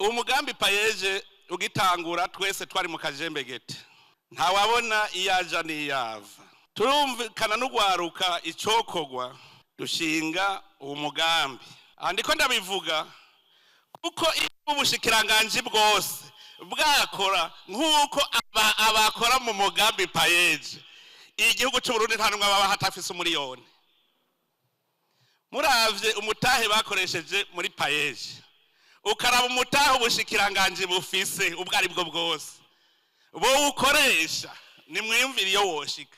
umugambi payeje ugitangura twese twari mu kajembegete ntawabona iyaja n'iyava turumvikana n'ugwaruka icokogwa dushinga uwo mugambi andiko ndabivuga kuko ubushikiranganje bwose bwakora nk'uko abakora mu mugambi payeje igihugu cy'u Burundi nta numwe baba hatafise umuriyoni muravye umutahe bakoresheje muri payeje ukaraba umutahe ubushikiranganje bufise ubwari bwo bwose bo ukoresha ni mwiyumvira iyo woshika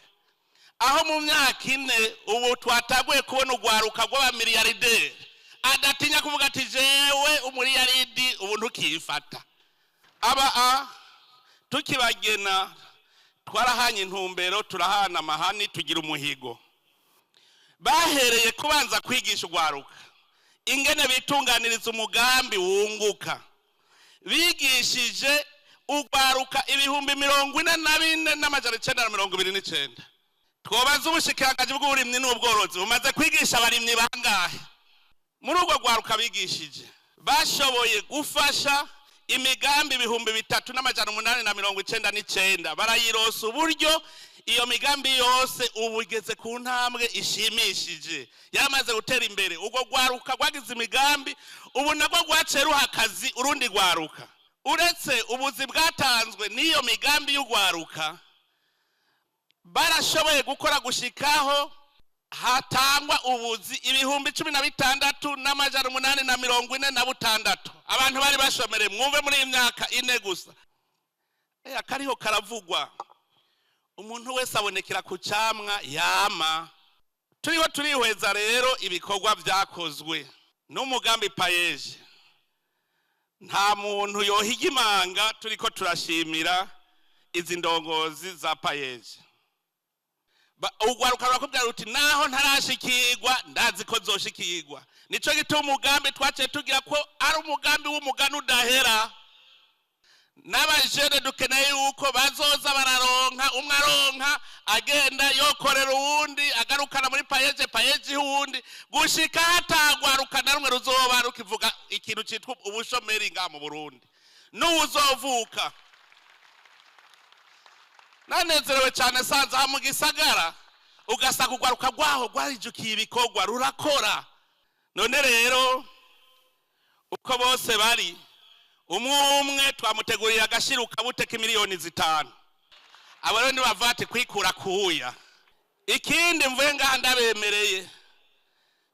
aho mu myaka ine ubu twataguye kubona ugwaruka rw'abamiliyarderi adatinya kuvuga ati jewe umuliyaridi ubu ntukifata tukibagena twarahanye intumbero turahana amahani tugira umuhigo bahereye kubanza kwigisha ugwaruka ingene bitunganiriza umugambi wunguka bigishije ugwaruka ibihumbi 44,929 twobaza ubushikiranganje bw'uburimyi n'ubworozi bumaze kwigisha abarimyi bangahe muri urwo gwaruka bigishije bashoboye gufasha imigambi 3,899 barayirosa uburyo iyo migambi yose ubugeze ku ntambwe ishimishije yamaze gutera imbere ubwo gwaruka gwagize imigambi ubu nabwo gwaceruha akazi urundi gwaruka uretse ubuzi bwatanzwe n'iyo migambi y'ugwaruka barashoboye gukora gushikaho hatangwa ubuzi 16,846 abantu bari bashomere mwumve muri imyaka ine gusa akariho karavugwa umuntu wese abonekera ku camwa yama turiho turihweza rero ibikorwa vyakozwe n'umugambi payeje nta muntu yohiga imanga turiko turashimira izi ndongozi za payeje ugwaruka bakubwira uti naho ntarashikirwa ndazi ko zoshikirwa nico gituma umugambi twace tugira ko ari umugambi w'umugani udahera n'abajene dukeneye yuko bazoza bararonka umwe aronka agenda yokorera uwundi agarukana muri payeje uwundi gushika hatagwaruka na rumwe ruzoba rukivuga ikintu citwa ubushomeri nga mu Burundi n'uzovuka nanezerewe cyane sanza mu gisagara ugasaka ugwaruka gwaho gwarijukiye ibikorwa rurakora none rero uko bose bari umwe twamutegurira agashiruka buteka miliyoni 5 abo rero bavate kwikura kuya ikindi mvuye ngaha ndabemereye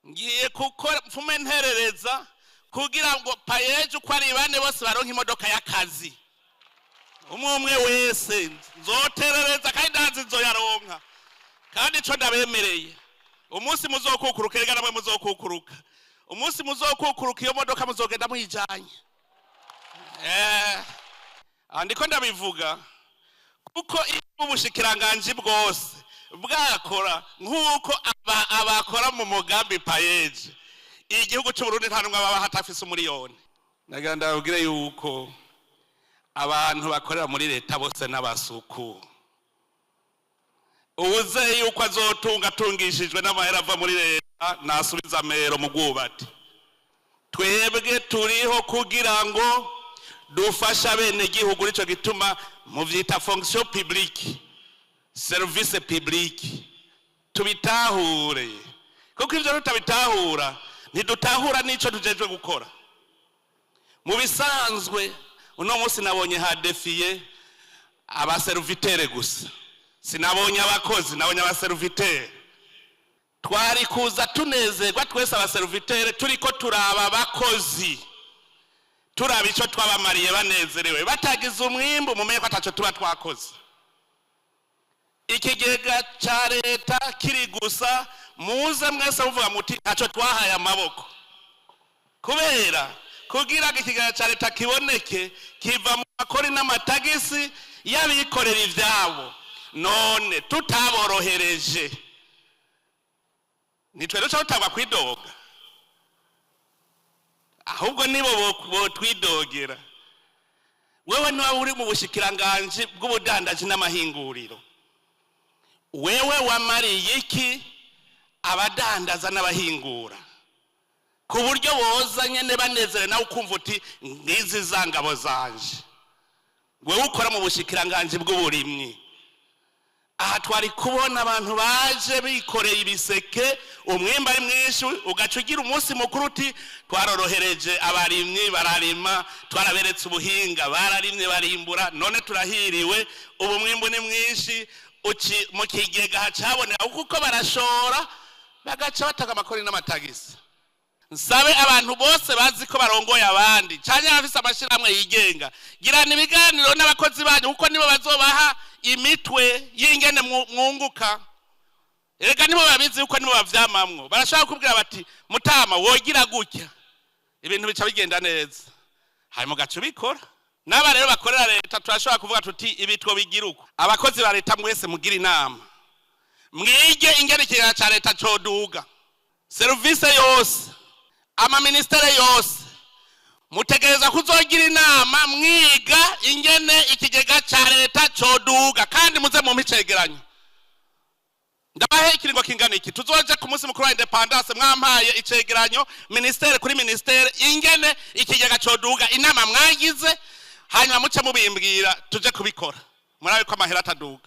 ngiye gukora mfume nterereza kugira ngo payeje uko ari bane bose baronka imodoka y'akazi umwe wese nzoterereza kandi ndazi nzoyaronka kandi ico ndabemereye umunsi muzokukuruka rega namwe muzokukuruka umunsi muzokukuruka iyo modoka muzogenda muyijanye andiko ndabivuga kuko ubushikiranganje bwose bwakora nk'uko abakora mu mugambi payeje igihugu cy'u Burundi nta numwe baba hatafise umuriyoni naganda babwire yuko abantu bakorera muri leta bose n'abasuku ubuze yuko azotunga tungishijwe n'amahera ava muri leta nasubiza amero mu bwubati twebwe turiho kugira ngo dufasha bene gihugu nico gituma mu vyita fonction publique service publique tubitahure kuko ivyo tutabitahura ntidutahura nico tujejwe gukora mu bisanzwe uno munsi nabonye hadefiye abaservitere gusa sinabonye abakozi nabonye abaservitere twari kuza tunezerwa twese abaservitere turiko turaba abakozi turaba ico twabamariye banezerewe batagize umwimbu mumenye ko ataco tuba twakoze ikigega ca leta kiri gusa muze mwese muvuga muti ntaco twahaye amaboko kubera kugira ngo ikigega ca leta kiboneke kiva mu makori n'amatagisi y'abikorera ivyabo none tutaborohereje nitwe rero cyangwa kwidoga ahubwo nibo twidogera wewe niba uri mu bushikiranganje bw'ubudandaji n'amahinguriro wewe wamariye iki abadandaza n'abahingura ku buryo boza nyene banezere nawe ukumva uti ngizi zangabo zanje wewe ukora mu bushikiranganje bw'uburimyi. Aha twari kubona abantu baje bikoreye ibiseke, umwimba ari mwinshi, ugaca ugira umunsi mukuru uti twarorohereje abarimyi bararima, twaraberetse ubuhinga bararimye barimbura, none turahiriwe, ubu mwimbu ni mwinshi, mu kigega hacabonera kuko barashora bagaca batanga amakori n'amatagisi. Nsabe abantu bose bazi ko barongoye abandi cyane abafise amashirahamwe yigenga, girana ibiganiro n'abakozi banyu kuko nibo bazobaha imitwe y'ingene mwunguka. Erega nibo babizi uko nibo bavyamamwo, barashaka kubwira bati mutama wogira gutya ibintu bica bigenda neza, hanyuma gacu bikora. N'aba rero bakorera leta turashobora kuvuga tuti ibitwo bigira uko. Abakozi ba leta mwese mugira inama, mwige ingene ikigega ca leta coduga, service yose ama ministere yose mutegereza kuzogira inama mwiga ingene ikigega ca leta coduga, kandi muze mu micegeranyo. Ndabahe ikiringo kingana iki, tuzoje ku munsi mukuru wa independence mwampaye icegeranyo ministere kuri ministere ingene ikigega coduga, inama mwagize, hanyuma muce mubimbwira tuje kubikora, murabe ko amahera ataduga.